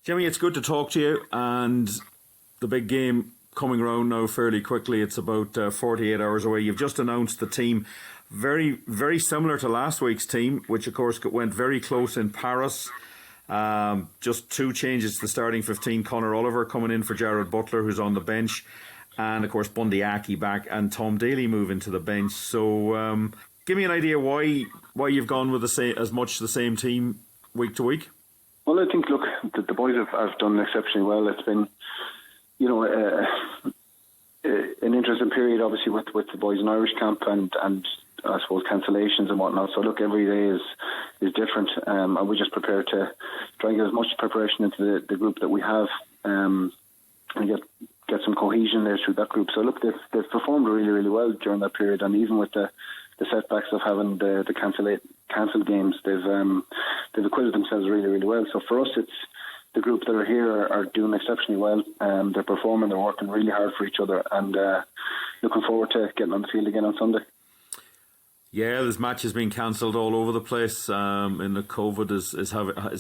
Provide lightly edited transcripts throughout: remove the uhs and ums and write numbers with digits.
Jimmy, it's good to talk to you, and the big game coming around now fairly quickly. It's about 48 hours away. You've just announced the team, very, very similar to last week's team, which of course went very close in Paris. Just two changes to the starting 15. Conor Oliver coming in for Jared Butler, who's on the bench, and of course Bundy Aki back, and Tom Daly moving to the bench. So give me an idea why you've gone with as much the same team week to week. Well, I think, look, the boys have done exceptionally well. It's been, an interesting period, obviously, with the boys in Irish camp and I suppose cancellations and whatnot. So, look, every day is different, and we just prepare to try and get as much preparation into the group that we have, and get some cohesion there through that group. So, look, they've performed really, really well during that period, and even with the setbacks of having the cancelled games, they've acquitted themselves really, really well. So for us, it's the group that are here are doing exceptionally well. They're performing, they're working really hard for each other, and looking forward to getting on the field again on Sunday. Yeah, there's matches being cancelled all over the place, and the COVID is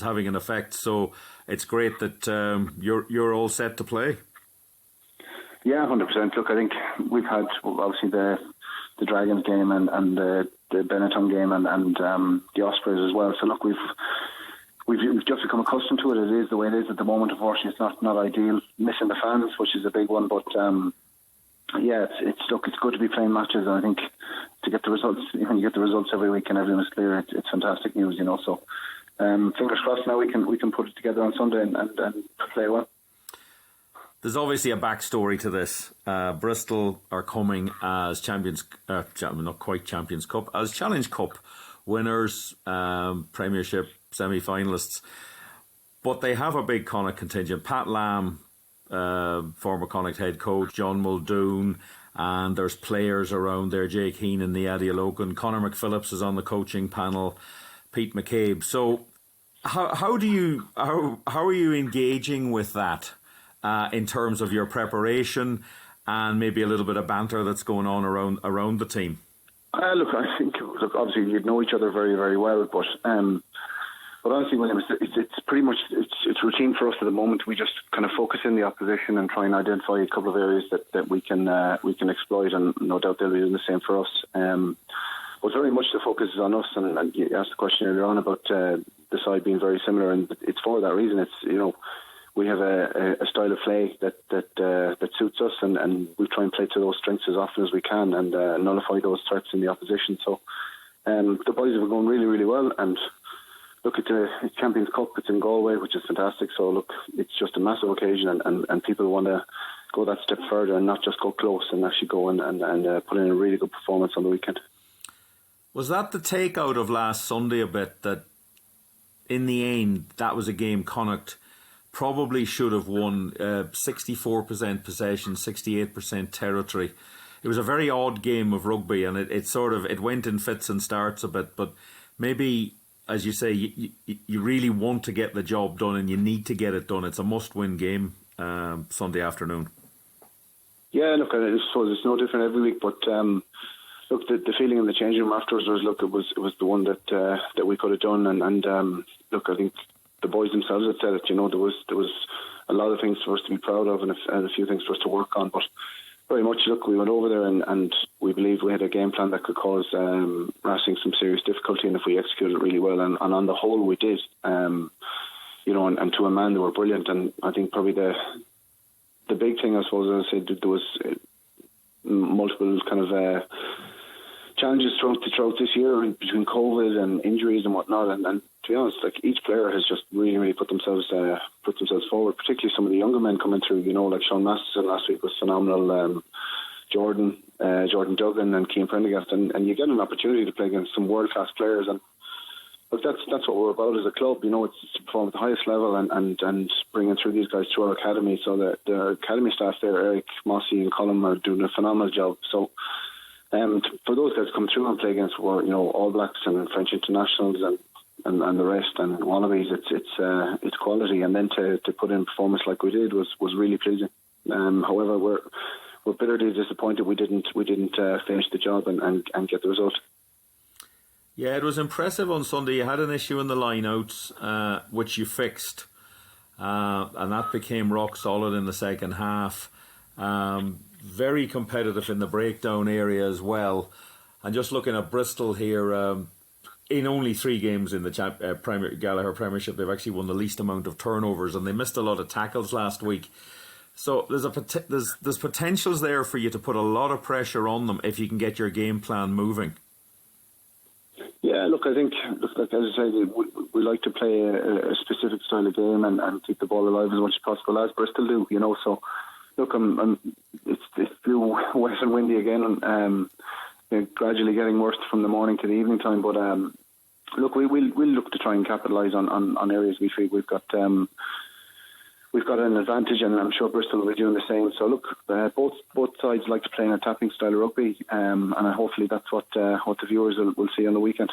having an effect. So it's great that you're all set to play. Yeah, 100%. Look, I think we've had obviously the Dragons game and the Benetton game and the Ospreys as well. So look, we've just become accustomed to it. It is the way it is at the moment. Unfortunately, it's not ideal. Missing the fans, which is a big one, but it's good to be playing matches. And I think to get the results, when you get the results every week and everything is clear, it's fantastic news. So fingers crossed. Now we can put it together on Sunday and play well. There's obviously a backstory to this. Bristol are coming as Champions, not quite Champions Cup, as Challenge Cup winners, Premiership semi-finalists. But they have a big Connacht contingent. Pat Lam, former Connacht head coach, John Muldoon, and there's players around there, Jake Heenan, Niadia Logan, Conor McPhillips is on the coaching panel, Pete McCabe. So how are you engaging with that? In terms of your preparation and maybe a little bit of banter that's going on around the team? Look, I think obviously you know each other very, very well, but honestly, William, it's pretty much it's routine for us at the moment. We just kind of focus in the opposition and try and identify a couple of areas that we can exploit, and no doubt they'll be doing the same for us. But very much the focus is on us, and you asked the question earlier on about the side being very similar, and it's for that reason. It's we have a style of play that suits us, and we try and play to those strengths as often as we can and nullify those threats in the opposition. So the boys have gone really, really well, and look, it's Champions Cup, it's in Galway, which is fantastic. So look, it's just a massive occasion, and people want to go that step further and not just go close and actually go and put in a really good performance on the weekend. Was that the takeout of last Sunday a bit, that in the end that was a game Connacht probably should have won? 64% possession, 68% territory. It was a very odd game of rugby, and it went in fits and starts a bit, but maybe, as you say, you really want to get the job done and you need to get it done. It's a must-win game Sunday afternoon. Yeah, look, I suppose it's no different every week, but look, the feeling in the changing room afterwards was, look, it was the one that we could have done, and look, I think the boys themselves had said it. There was a lot of things for us to be proud of and a few things for us to work on, but very much, look, we went over there and we believed we had a game plan that could cause Racing some serious difficulty, and if we executed it really well, and on the whole we did, and to a man they were brilliant. And I think probably the big thing, I suppose, as I said, there was multiple kind of challenges throughout this year between COVID and injuries and whatnot, and to be honest, like, each player has just really, really put themselves forward, particularly some of the younger men coming through, like Sean Masterson last week was phenomenal, Jordan Duggan and Cian Prendergast, and you get an opportunity to play against some world-class players, and look, that's what we're about as a club. It's to perform at the highest level and bringing through these guys through our academy. So the academy staff there, Eric, Mossy and Colin, are doing a phenomenal job. So for those guys to come through and play against All Blacks and French internationals and the rest and wannabes, it's quality, and then to put in a performance like we did was really pleasing. However, we're bitterly disappointed we didn't finish the job and get the result. Yeah, it was impressive on Sunday. You had an issue in the lineouts, which you fixed. and that became rock solid in the second half. Very competitive in the breakdown area as well. And just looking at Bristol here, in only 3 games in the Gallagher Premiership, they've actually won the least amount of turnovers, and they missed a lot of tackles last week. So there's potentials there for you to put a lot of pressure on them if you can get your game plan moving. Yeah, look, I think, like as I say, we like to play a specific style of game and keep the ball alive as much as possible, as Bristol do, you know. So, look, it's wet and windy again, and gradually getting worse from the morning to the evening time. But look, we'll look to try and capitalise on areas we feel we've got an advantage, and I'm sure Bristol will be doing the same. So look, both sides like to play an attacking style of rugby, and hopefully that's what the viewers will see on the weekend.